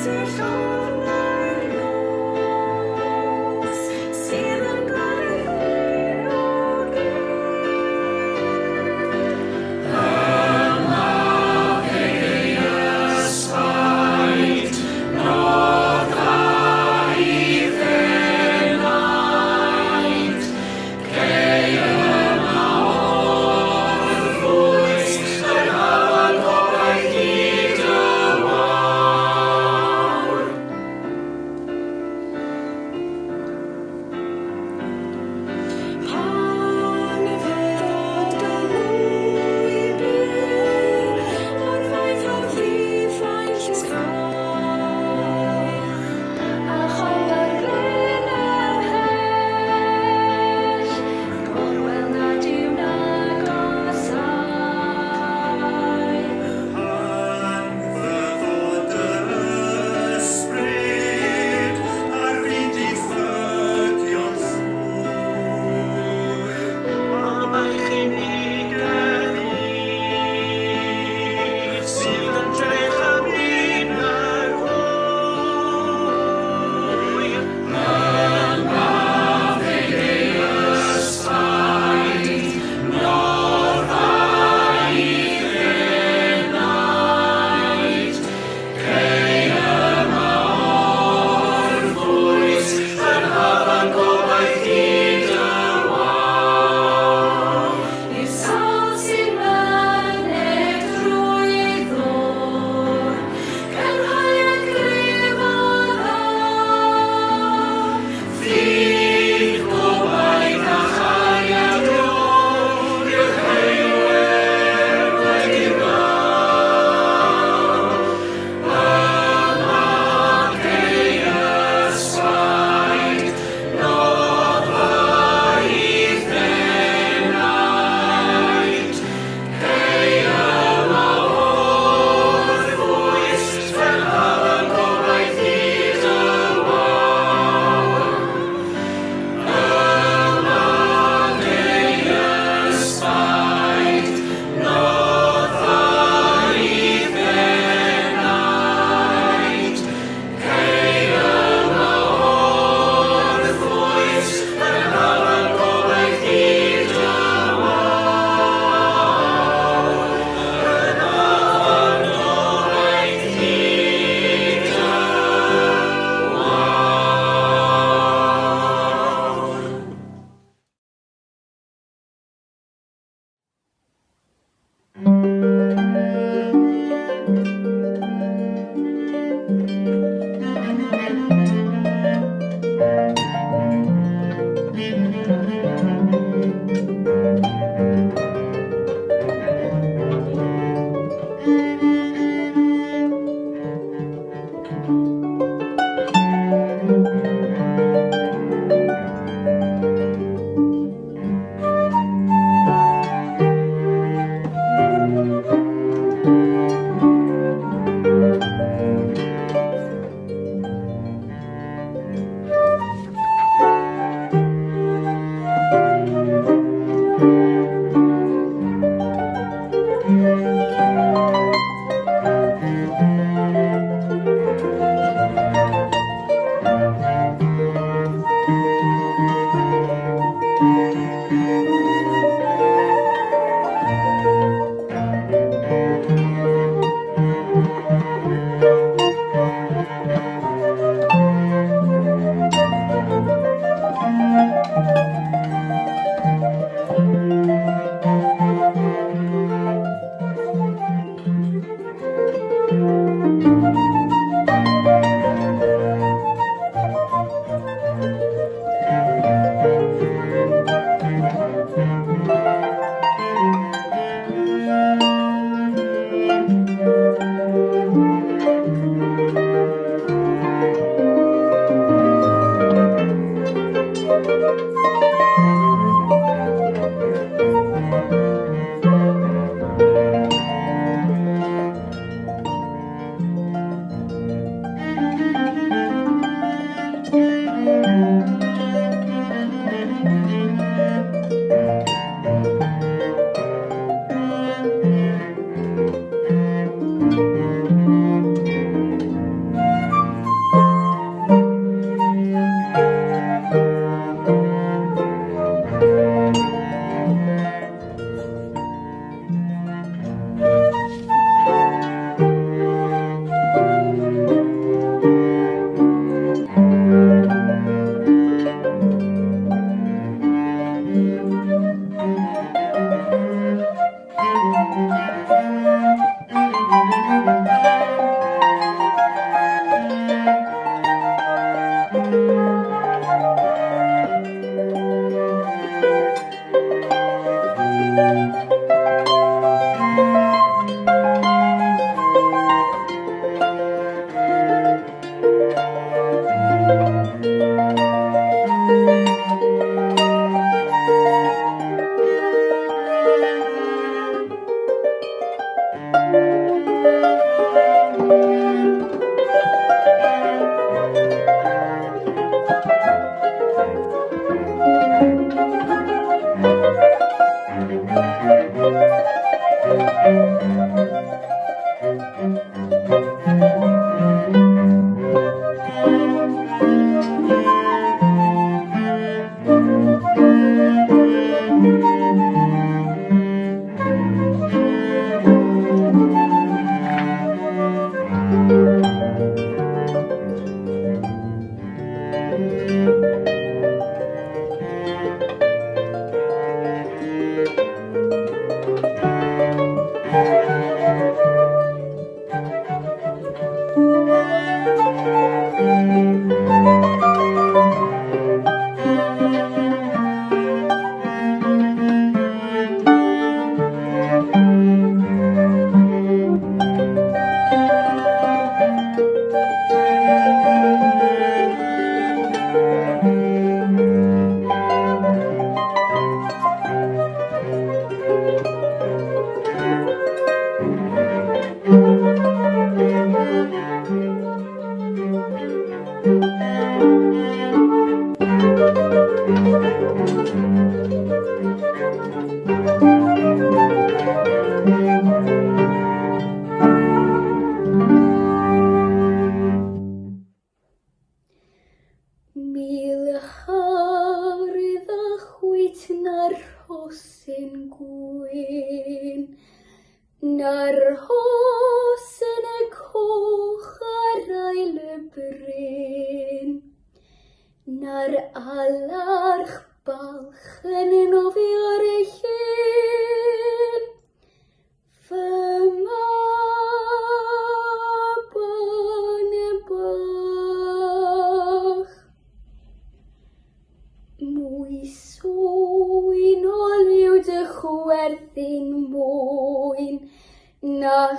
sich hoffnungslos, sehen Gott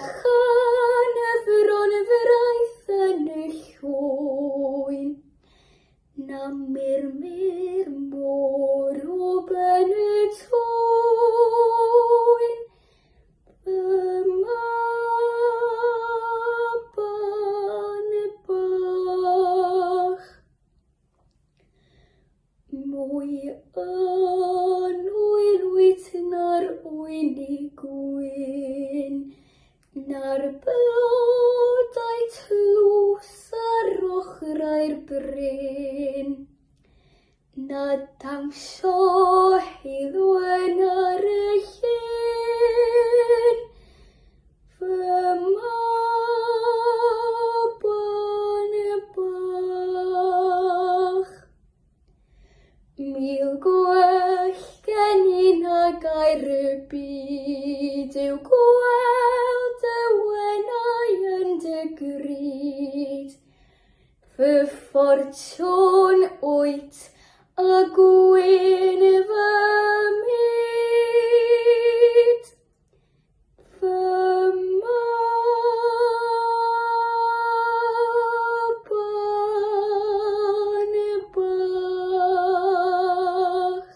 bychan y fron fraith yn y llwyn, na murmur môr o ben y tŵyn. Fy maban bach, mwy yn hwylwyt na'r wyni gwyn, na'r blodau tlws ar ochrau'r bryn, na dawnsio heilwen ar y llyn. Fy maban bach, mil gwell gen I na gair y byd yw gweld y wenau yn dy gryd. Fy ffortiwn wyt a gwyn fy myd. Fy maban bach.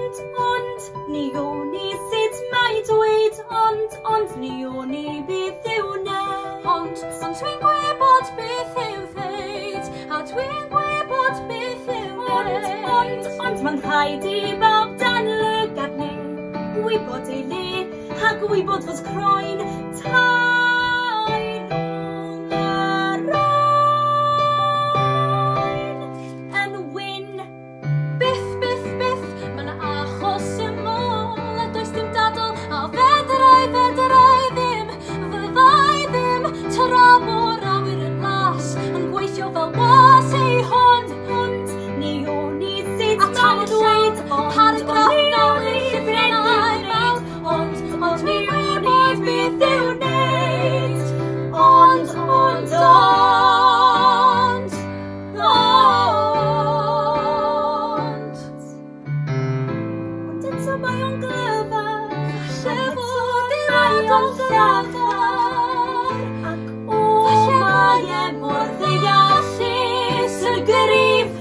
Ni yw ni sut mae dweud ond ni yw ni beth yw wneud. Ond dwi'n gwybod beth yw ddeud, a dwi'n gwybod beth yw ddeud. Ond mae'n rhaid I bawb dan lygad ni gwybod ei le a gwybod fod croen tair rhwng yr oen yn wyn. Byth, mae'n achos ymol, a does dim dadl, a fedrai ddim, fyddai ddim, tra mor awyr yn las, yn gweithio fel was ei hon. Ni yw ni sut A tan mae y llwyd, dweud paragraff nawr I llyfrennau mawr. Ond ni yw ni beth yw wneud. Ond. Ond eto mae o'n glyfar. Falle fod i'r adol llafar. Ac mae e mor ddeallus y gryf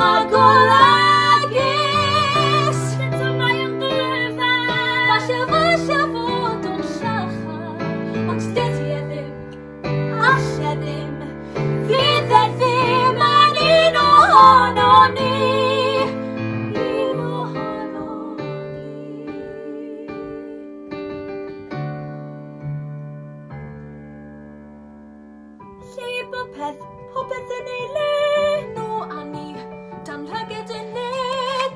a golygus. Eto mae o'n glyfar. Falle fod o'n llachar. Ond dydi e ddim. Alle ddim. Fydd e ddim yn un ohono ni. Un ohono ni. Lle popeth yn ei le. Nhw a ni, dan lyged yn ne,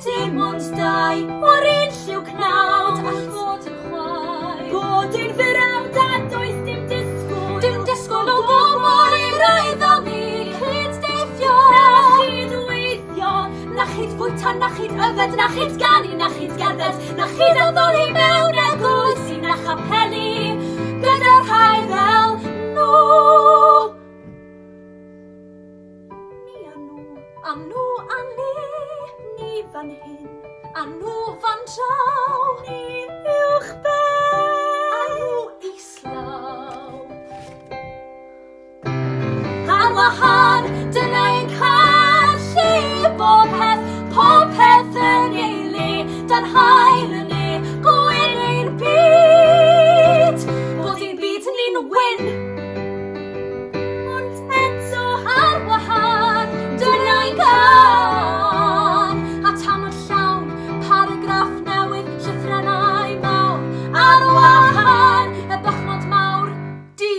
Dim ond dau o'r un lliw cnawd. all fod yn chwaer. Bod yn fyrawd a does dim disgwyl. Dim disgwyl o gwbl I raiddo ni, cyd deithio. Na chyd weithio, na chyd fwyta, na chyd yfed, na chyd ganu, na chyd gerdded, na chyd addoli mewn eglwysi, na chapeli, gyda rhai fel nhw. Ni a nhw, A nhw a ni, ni fan hyn, a nhw fan draw, ni uwch ben. a nhw islaw. Ar wahân, dyna ein callu popeth yn ei le, dan hael yn ei gwyn ein byd. Bod ein byd ni'n wyn. Ond eto Ar wahân, dyna ein can. a tam yn llawn, paragraff newydd, llythrennau mawr. Ar wahân, Y bychnod mawr, di.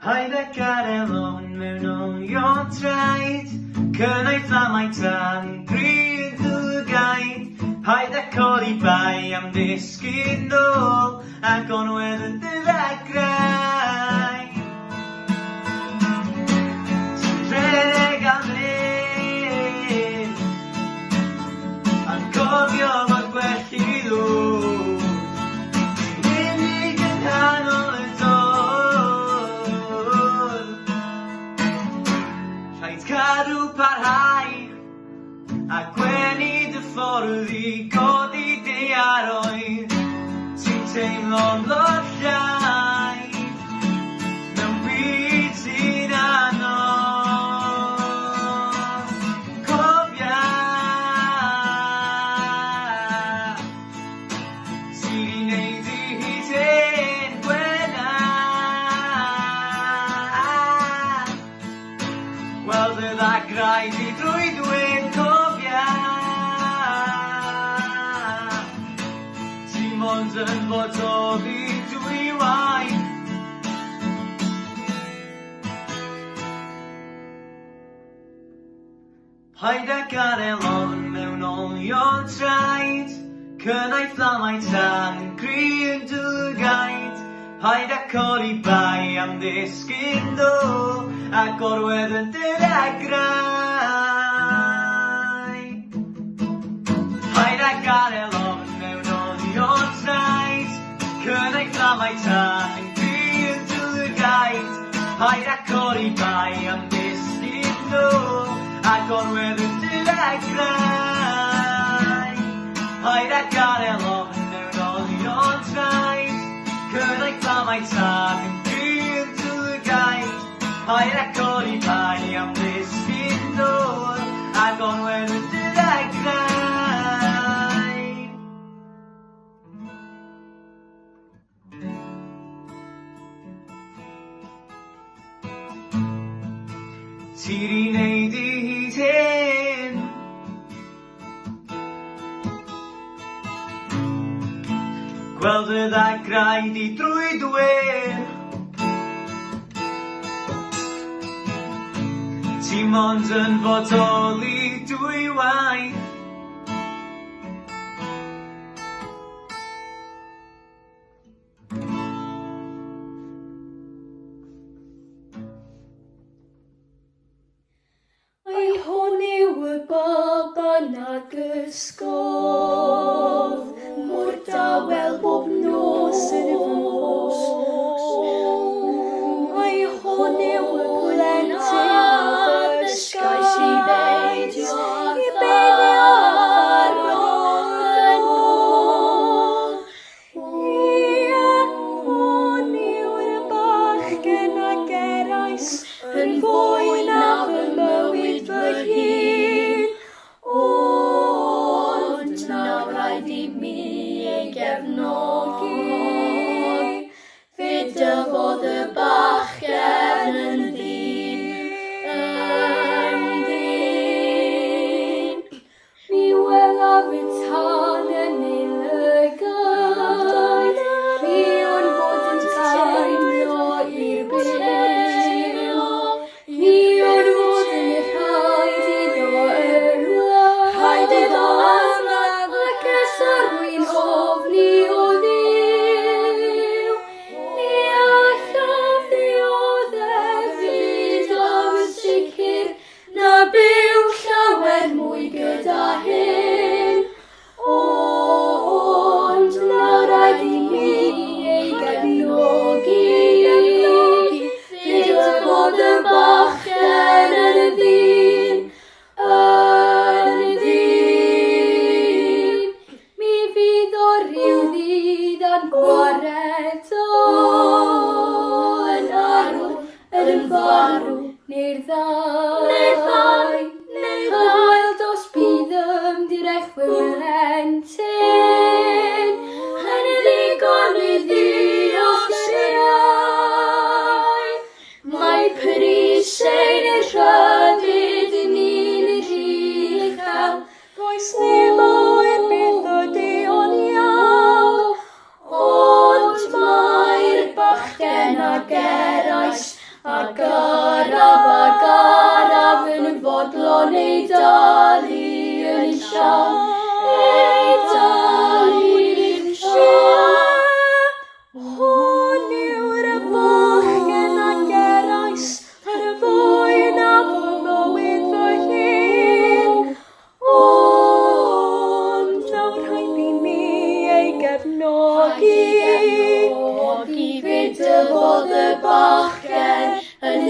Paid â gadael ofn mewn olion traed, cynnau fflamau tan gryn dylgaid. Paid â codi bai am ddisgyn nôl, ac onwedd yn ddilagrau. Ti'n rhedeg am hyn, a'n cofio fod gwell i ddod. Ti'n unig yn nghanol y dod. Rhaid cadw parhau, a gwenu dy ffordd i godi daearoedd. Ti'n teimlo'n lollai mewn byd sy'n anodd. Cofia sy'n i wneud i hyd gwena. Gweld y ddagrau di drwy ddwyn. Cofia ti mond yn bodoli dwywaith. Paid â gadael ofn mewn olion traed, cynnau fflamau tan gryn dylgaid. Paid â codi bai am ddisgyn nôl, a gorwedd yn ddilagrau. Paid â gadael ofn mewn olion traed, cynnau fflamau tan gryn dylgaid. Paid â codi bai am ddisgyn nôl, a gorwedd yn ddilagrau. Paid â gadael ofn mewn olion traed, cynnau fflamau tan gryn dylgaid. Paid â codi bai am ddisgyn nôl, a gorwedd yn ddilagrau. Ti 'di neud i hyd hyn, gweld y ddagrau di drwy ddwyn. Ti mond yn bodoli dwywaith. Ai hwn yw y baban ag ysgodd, mor dawel bob nos yn y fos. Ai hwn yw y plentyn a ddysgais i beidio ar ôl. Ie, hwn yw'r bachgen ag erais, yn fwy na fy mywyd fy hun. Ond nawr rhaid i mi ei gefnogi, fe dyfodd y bachgen yn ddyn. Mi welaf y tan yn ei lygaid, mi o'n fod yn teimlo i'r byw. Mi o'n fod yn rhaid iddo yrwyd, rhaid iddo ymlaen ac esarwyn ofni o ddiw. Ni allaf ddiodd efyd am sicr na byw llawer mwy gyda hyn. Ond nawr rhaid i mi ei gefnogi, fe dyfodd y bachgen yn ddyn. Mi fydd o ryw ddydd yn gwaredol, yn arw, yn farw, neu'r ddau. Cael dos bydd ymdirech fy mlentyn, yn ddigon i ddiolchau. Mae pris ein y rhyddid ni'n uchel, does neb oer beth ydy o'n iawn. Ond mae'r bachgen ag erais Ac araf yn fodlon ei dalu yn siam, ei dalu'n siam. Hwn yw'r bachgen ac eraill ar y fwyn a fy mywyd fy hun. Ond nawr rhaid i ni ei gefnogi. Fyd y fodd y bachgen yn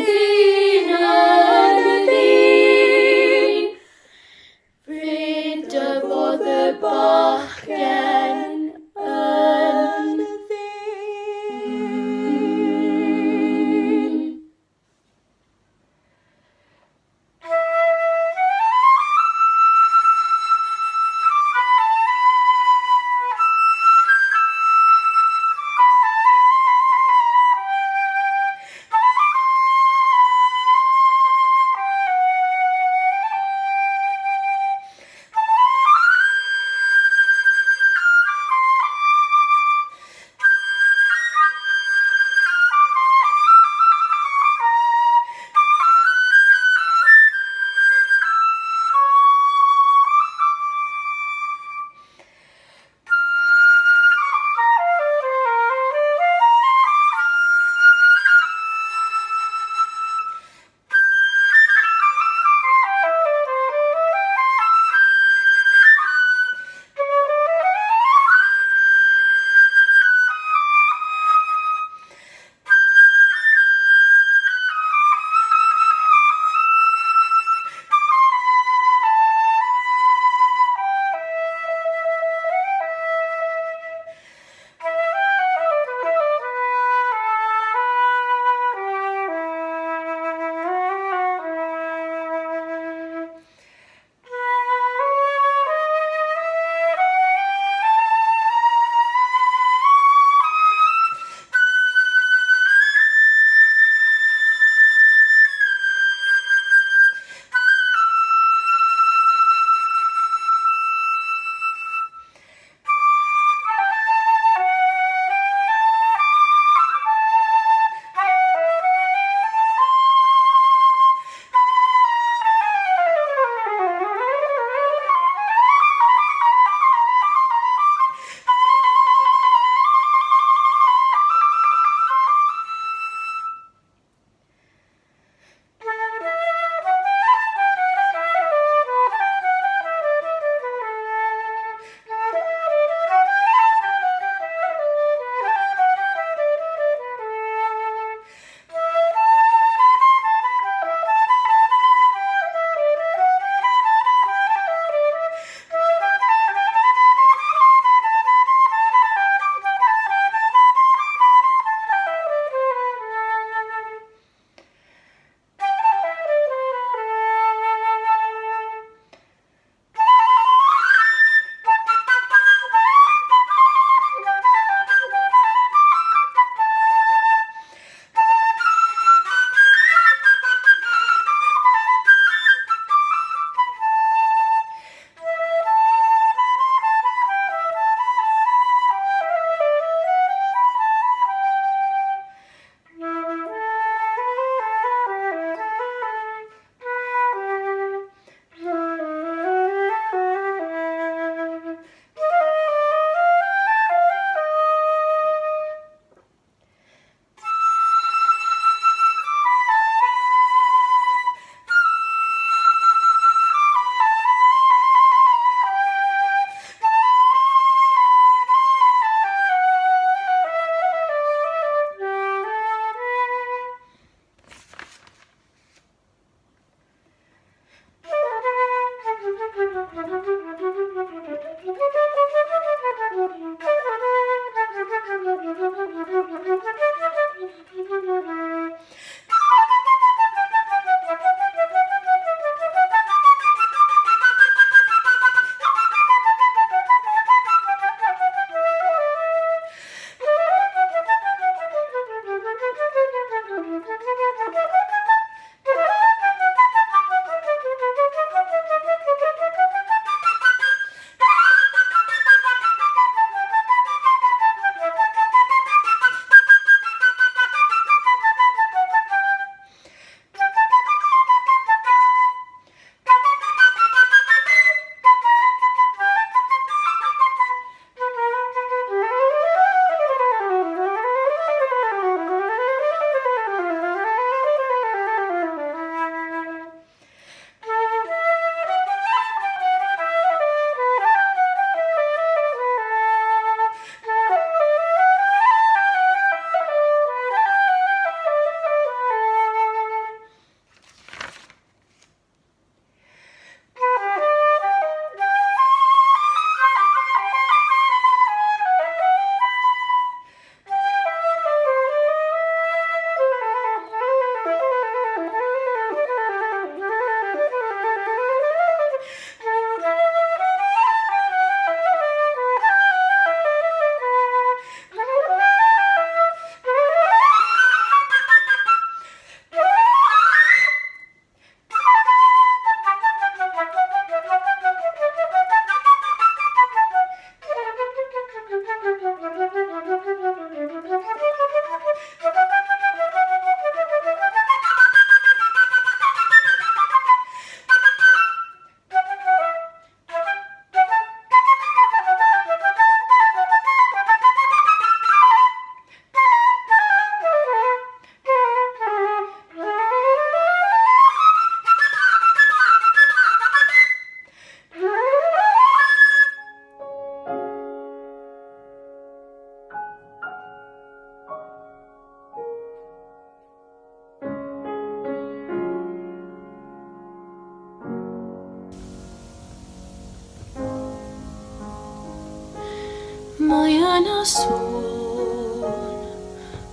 Dyna sôn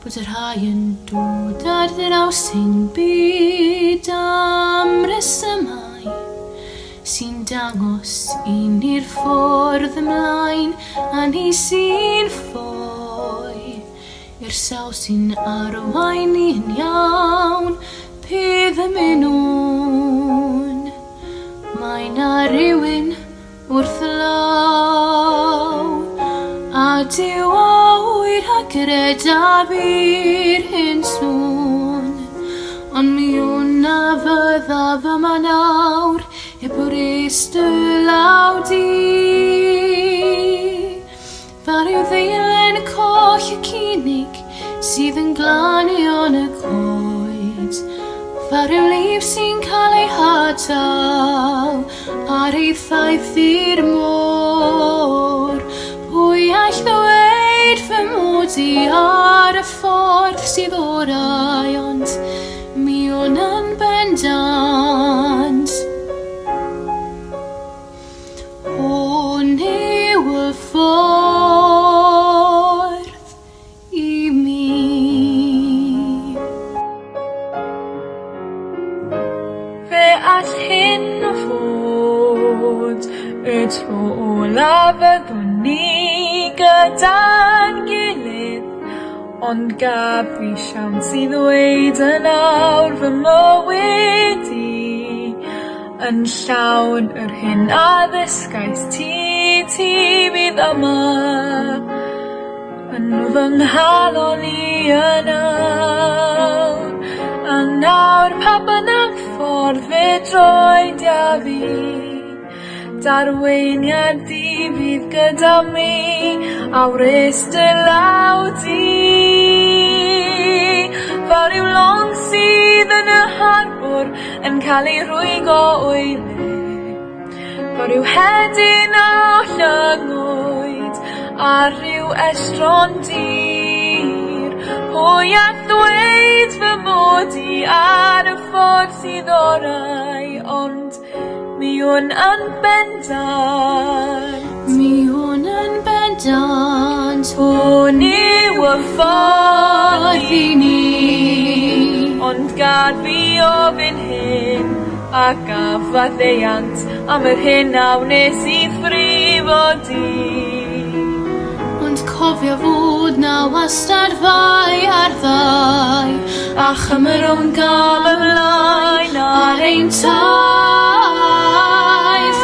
bod y rhai yn dod ar draws ein byd am resymau sy'n dangos i ni'r ffordd ymlaen a ni sy'n ffoi i'r sawl sy'n arwain ni'n iawn bydd ymunwn. Mae na rywun wrth law a diwawyd a gredaf i'r hyn sŵn, ond mi hwnna fydda fy ma nawr e bwrist dy law di. Fa ryw ddeilen coll y cynig sydd yn glanio yn y coed, fa ryw lif sy'n cael ei hadal ar ei thaith i'r môr. Pwy all ddweud fy mod i ar y ffordd sydd orau, ond mi o'n yn bendant. Hwn yw y ffordd i mi. Fe all hyn fod y tro olaf fyddwn ni gyda'n gilydd, ond gaf fi siawns i ddweud yn awr fy mywyd i yn llawn yr hyn addysgais ti fydd yma yn fy nghalon i yn awr. A nawr pa bynnag ffordd fe droed a fi, darweiniad di fydd gyda mi a wrist y law di. Fa ryw long sydd yn y harbwr yn cael ei rwygo o'i le, fa ryw hedyn a llyngwyd a ryw estron dir. Pwy all ddweud fy mod i ar y ffordd sydd orau, ond mi o'n yn bendant. Mi o'n yn bendant. Hwn yw y ffordd i ni, ond gad fi ofyn hyn a gafad ddeiant am yr hyn a wnes i ffrifo di. Ond cofio fod na wastad fai ar ddau, a chymrwn gael ymlaen ar ein taith.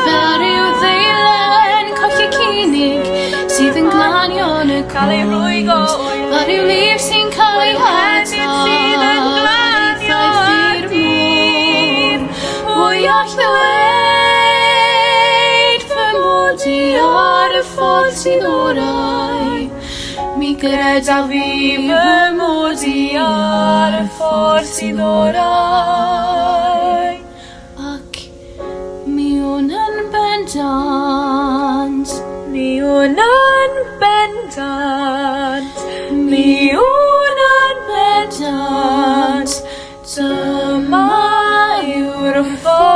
Fel ryw ddeilen colli cynig sydd yn glanio yn y Cael ei rwygo coed, o'i fel ryw lif sy'n cael ei hedyn sydd yn glanio hadal ar dir. Pwy all ddweud fy mod i ar y ffordd sydd orau, mi gyda fi fy mod i ar y ffordd sydd orau. ac mi o'n yn bendant. Mi o'n yn bendant, mi o'n yn bendant, dyma yw'r ffordd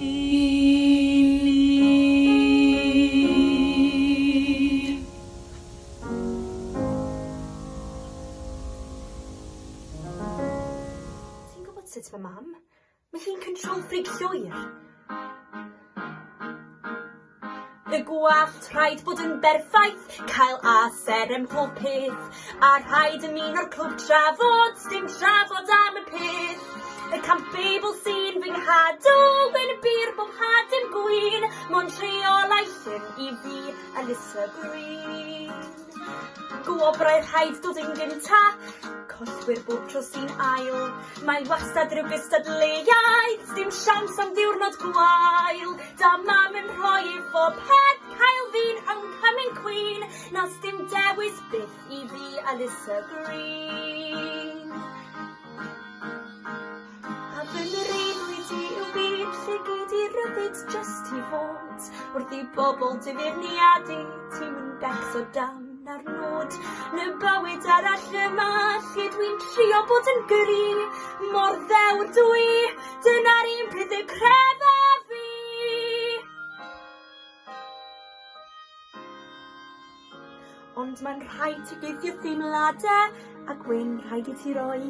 i ni. Ti'n gwybod sut mae mam? Mae hi'n control freak llwyr. Y gwallt rhaid bod yn berffaith, cael aser ym mhob peth, a rhaid ymuno'r clwb trafod, dim trafod am y peth. Y camp Beibl sy'n fy nghadw, yn y bir bob had yn gwyn, mo'n rheolaethyn i fi Alyssa Green. Gwobrau rhaid dod yn gynta, collwyr bob tro sy'n ail. Mae wastad rhyw gystadleuaeth, dim siawns am ddiwrnod gwael. Da mam yn rhoi i phob peth, cael fi'n homecoming queen, nas dim dewis byth i fi Alyssa Green. A fy nreidwyd i yw byd lle gyd i ryddid just i fod, wrth i bobl difyrniadu, ti'n mynd becso dam. ar nod. Y bywyd arall yma lle dwi'n trio bod yn gry. Mor ddewr dwi, dyna'r un peth y crefa fi. Ond mae'n rhaid i geithio theimladau a gwyn rhaid i ti roi.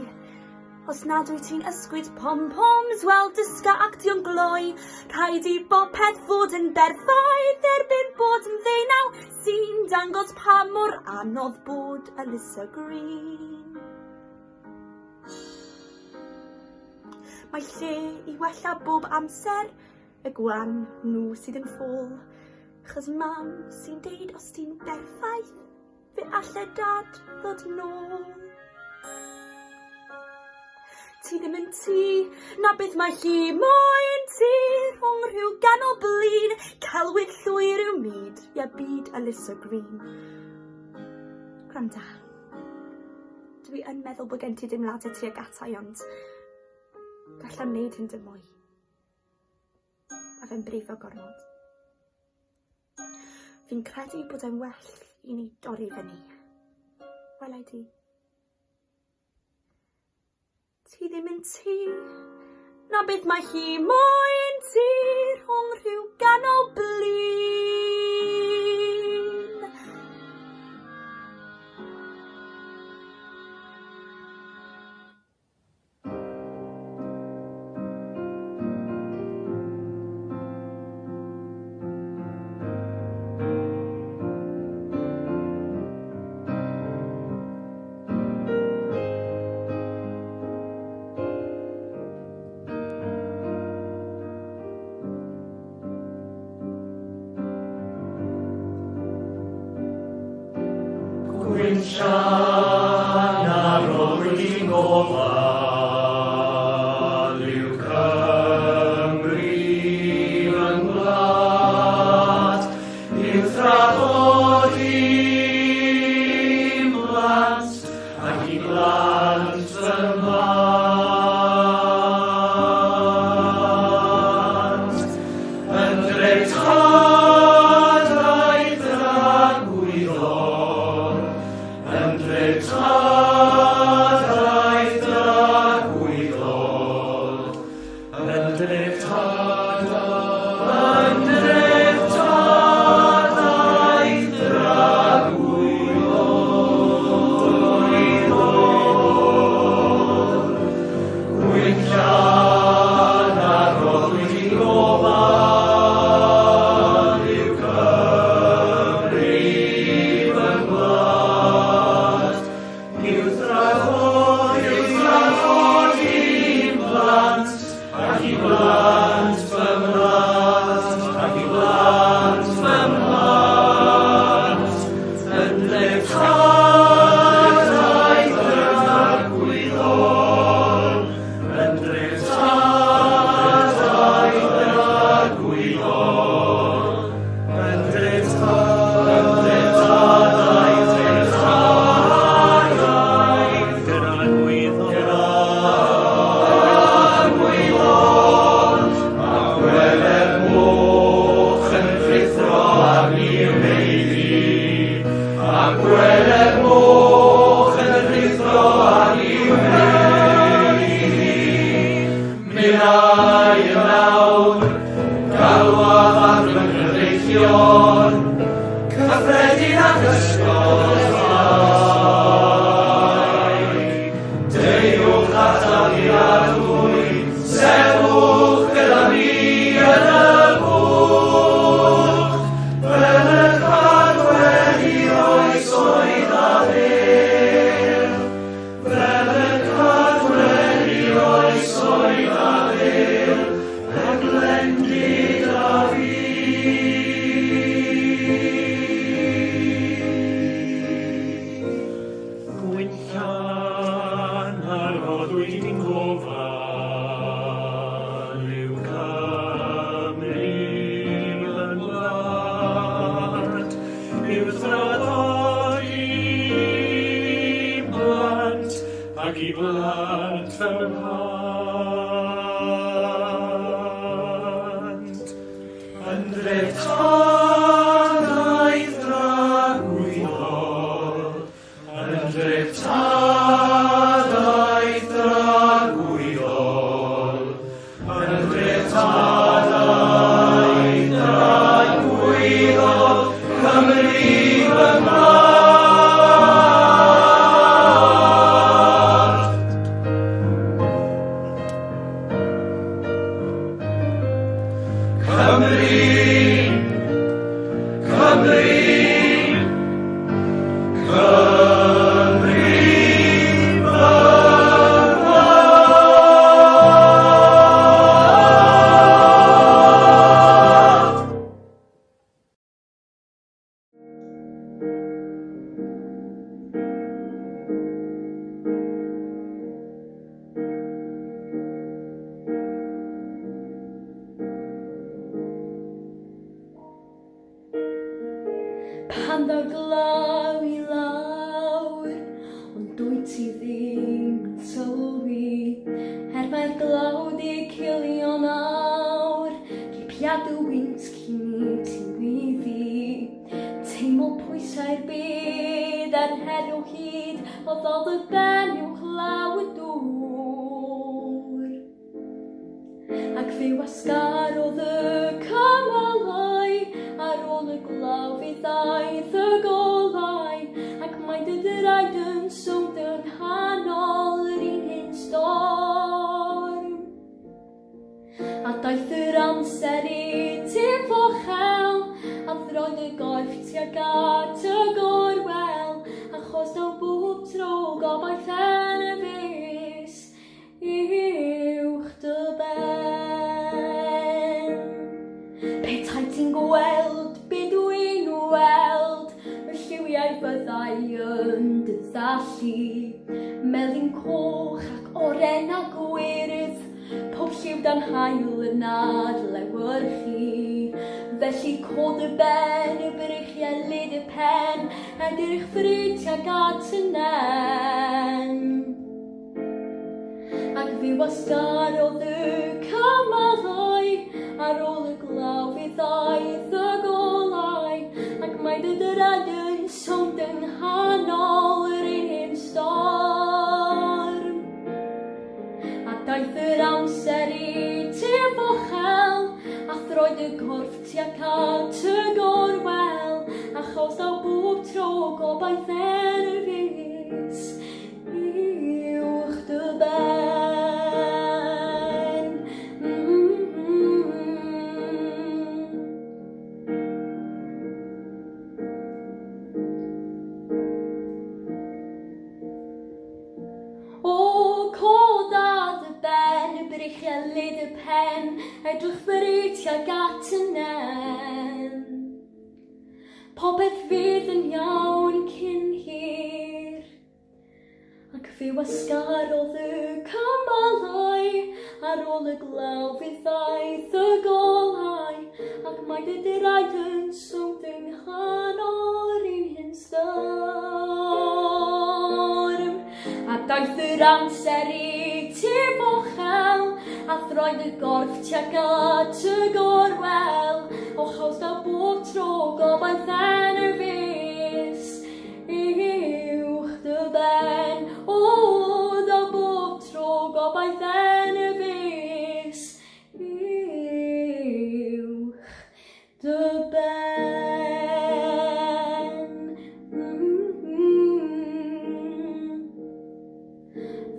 Os nad wyt ti'n ysgwyd pom-poms, wel dysga actio'n gloi. Rhaid i bopeth fod yn berffaith erbyn bod yn ddeunaw sy'n dangos pa mor anodd bod Alyssa Green. Mae lle i wella bob amser y gwan nhw sydd yn ffôl. Chos mam sy'n deud os ti'n berffaith, fe alle dad ddod nôl. Ti ddim yn ti, na beth mae hi moyn ti. Rhwng rhyw ganol blin, celwydd llwyr yw myd, ia byd Alyssa Green. Gwranda, dwi yn meddwl bod gen ti deimladau tuag atai, ond gallai'm wneud hyn dy mwy. A fe'n brifo gormod. Fi'n credu bod e'n well i ni dorri fyny. Welai di. Ti ddim yn ti, na beth mae hi moyn ti. Rhwng rhyw ganol blin. Gwynsian ar ôl i'n gofal yw Cymru yn gwlad, yw thrafod i'n blant ac i blant fy mhlant. Yn dreftad a'i dragwyddo, yn dreftad a'i dragwyddo, yn dreftad a'i dragwyddo. Gwynsian ar ôl i'n gofal yw Cymru fy gwlad, yw thrafod i'n blant ac i blant fy mhlant, ac i blant fy mhlant. Yn dreftad a'i dragwyddo, yn dreftad a'i dragwyddo, yn dreftad a'i dragwyddo, a gweler moch yn rhuthro ar i'r meiddi, a gweler moch yn rhuthro ar i'r meiddi. Minnau y nawr, galwaf ar fy nghyfreithion, cyffredin ac ysgolhaig. Deiwch a taliadwy, sefwch gyda ni yn y bwch. Fenyddiad wedi rhoi swydd a ddel, fenyddiad wedi rhoi swydd a ddel, yn glendid a fi. Gwynsian ar ôl i'n gofal yw Cymru yn gwlad, yw thrafod i'n blant ac i blant fy mhlant. Yn dreftad a'i dragwyddo, Pan ddaw'r glaw I lawr, ond dwyt ti ddim yn sylwi, mae'r glaw di cilio nawr, gipiadw wynt cyn ti'n gwyddi, teimlo pwysau'r byd ar her o hyd, o ddod y ben i'w chlaw y dŵr. Ac fyw asgar o dy cymalau, ar ôl y glaw fi ddaeth y golau, ac mae dy draed yn sownd yn hanol yr un hyn storm. A daeth yr amser I ti fochel, a throed y gorff tuag at y gorwel, achos daw bob tro gobaith enfys uwch dy ben. Petai ti'n gweld be dwi'n weld, y lliwiau byddai yn dy ddallu, melyn coch ac oren a gwyrdd, pob lliw dan hael yn adlewyrchu. Felly cod y ben, y brychielid y pen, edrych ffryd tuag at y nen. Ac fyw asgar o dy cymalau, ar ôl y glaw fi ddaeth y golau, ac mae dy draed yn sownd yng nghanol yr un hyn storm. A daeth yr amser I ti fochel, a throed y gorff tuag at y gorwel, achos daw bob tro gobaith enfys uwch dy ben. O cod a dy ben, y brychielid y pen, edrych ffryd tuag at y nen. Popeth fydd yn iawn cyn hir, ac fyw asgar o dy cymalau, ar ôl y glaw fi ddaeth y golau, ac mae dy draed yn sownd yng nghanol yr un hyn storm. A daeth yr amser I ti fochel, a throed y gorff tuag at y gorwel, o chaws daw bob tro gobaith enfys uwch dy ben. O, daw bob tro gobaith enfys uwch dy ben.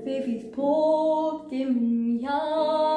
Fe fydd pob dim yn iawn.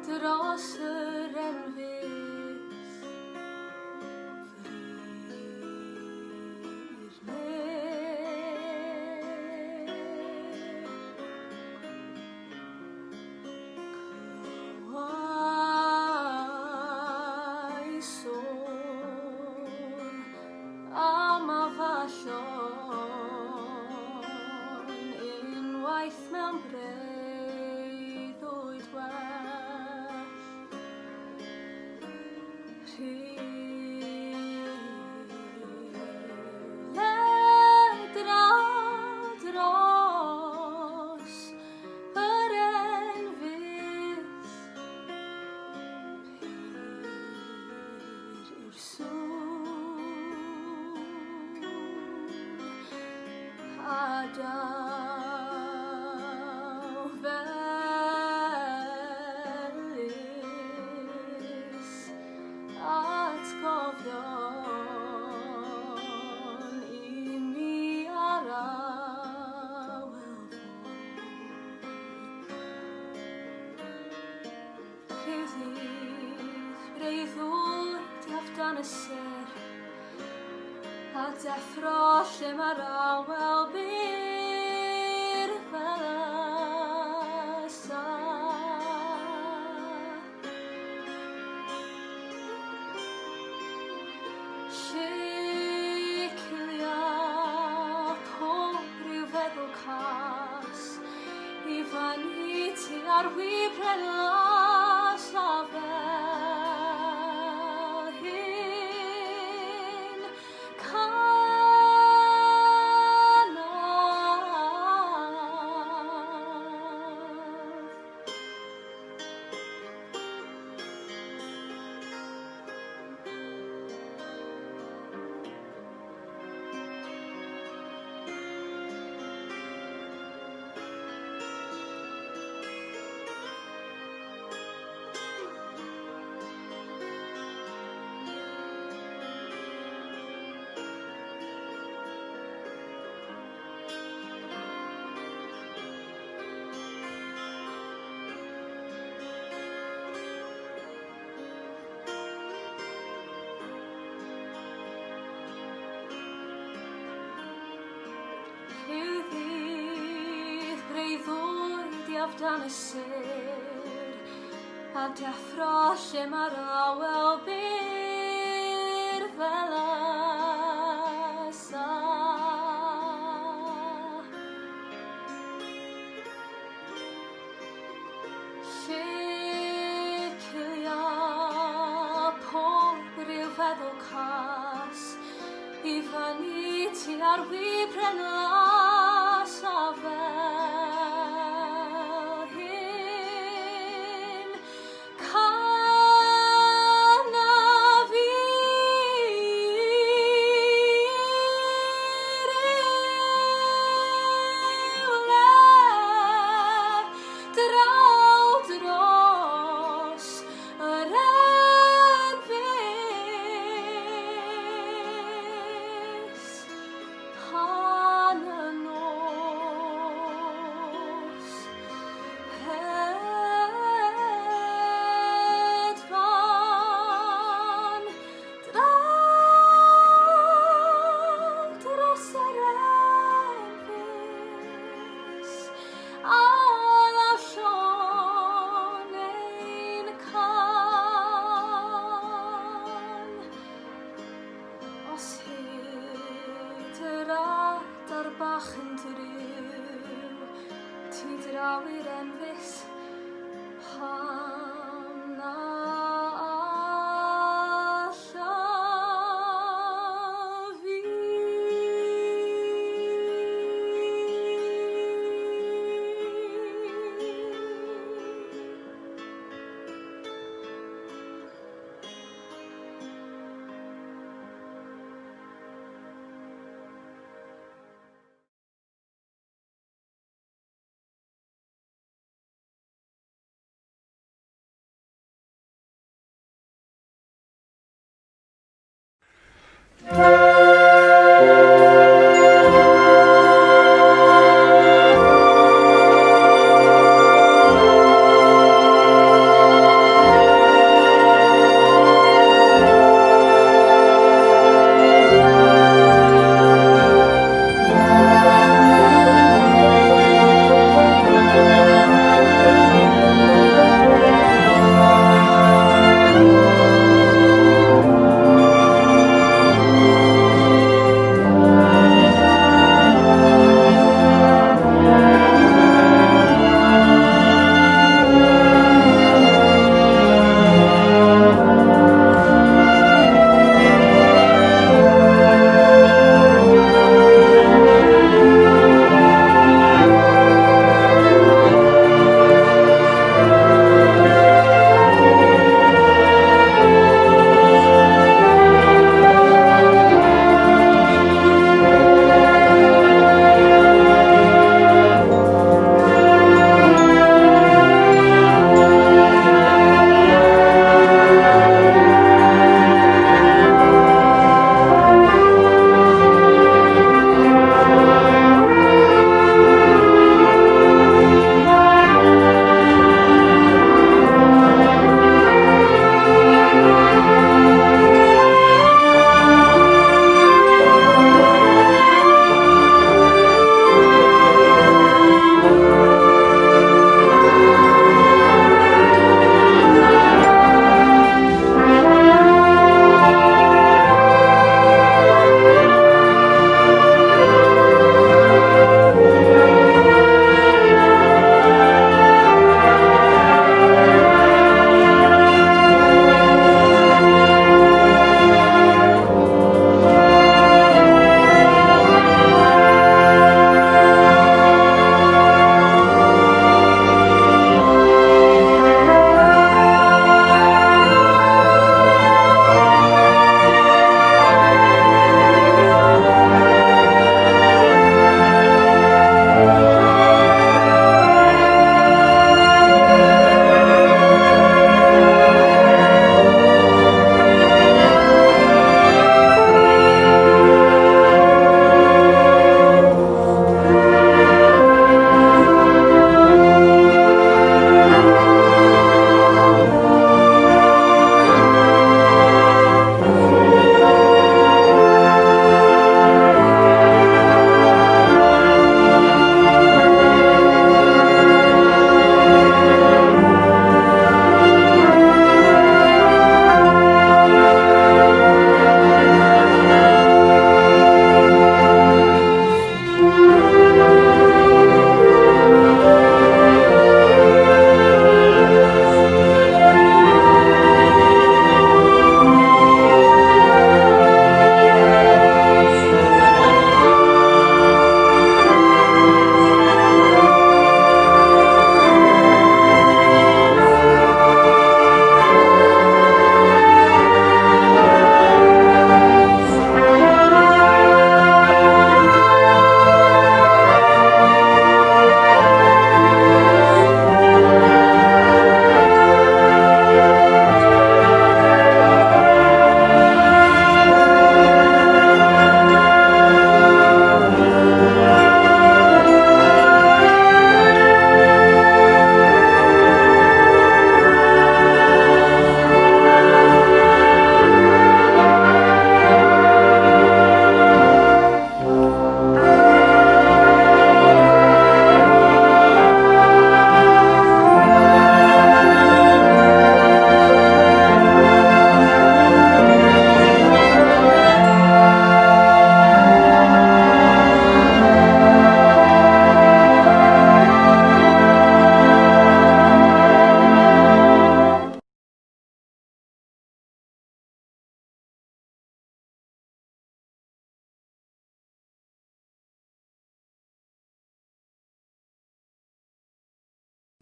Dros yr enfys, clywai sôn am afallon, unwaith mewn breuddwyd well. gadael felys atgofion i mi ar awel rhyw ddydd breuddwyd afdan y ser a deffro lle mae'r awel byr fel ysa. Sicilio pob ryw feddwl cas i fannu ti ar wibren las a fel hyn rhyw ddydd breuddwyd i afdan y sir a deffro lle mae'r awel byr fel ysa. Sicilio pob ryw feddwl cas i fannu ti ar wibren las a fel hyn canafir draw dros yr enfys pan y nos hedfan draw dros yr enfys a lawsion ein can os hyd yr adar bach yn driw ti draw i'r enfys pan na alla fi.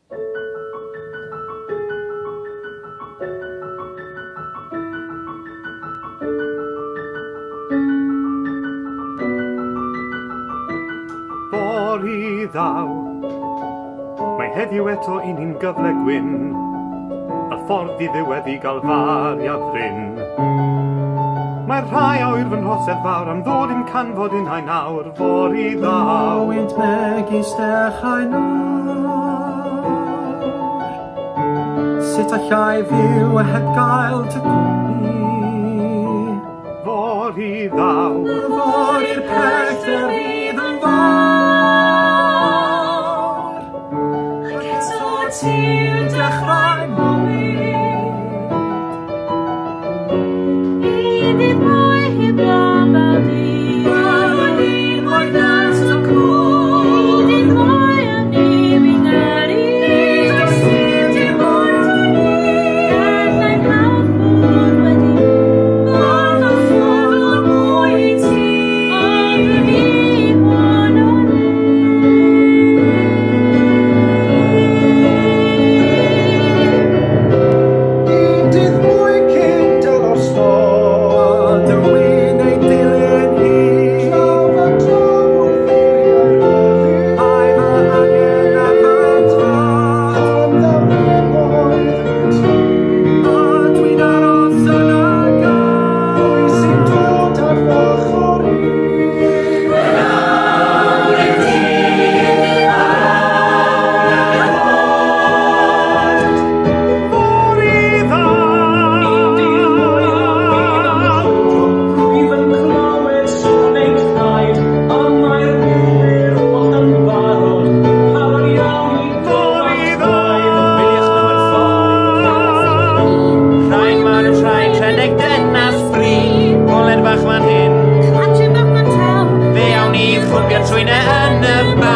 Bore ddaw, mae heddiw eto i ni'n gyfle gwyn, y ffordd i ddiwedd i gael fariad ryn. Mae'r rhai a yw'r fy nhosedd fawr am ddod i'n canfod unai nawr. Bore ddaw, Wynt megis dechrau nawr. Sut allai fyw a heb gael dy gwmni? bore ddaw, Fory'r pellter fydd yn fawr, ac eto ti'n dechrau mywyd. I ddydd mwy heblaw fel di. Bywyd mwy nes y I cwr. dydd mwy a ni wy'n eri. Does dim mwy dy ni. Gallai'n hawdd fod wedi. Ond y ffordd mwy i ti. Ond rydyn ni hwn o ni. Dydd mwy cyn dylo'r stor. Dywyn ei dilyn hi. Draw a draw wrth eiriau rhyddid. Ai fy angen a fy tad. Pan ddaw'n oedd yn ti. A dwi'n aros yn y Pwy sy'n dod ar fach o'r bore ddaw. Rwyf yn clywed sôn ein craid, a mae'r milwyr bod yn barod. Parod iawn i Bore ddaw. Miliach nhw yn ffordd. Rhain ma'n rhain, rhedeg dynas ffri, golen fach fan hyn. Catching back my town. Fe awn ni ffwrbio'r trwynau yn y bar.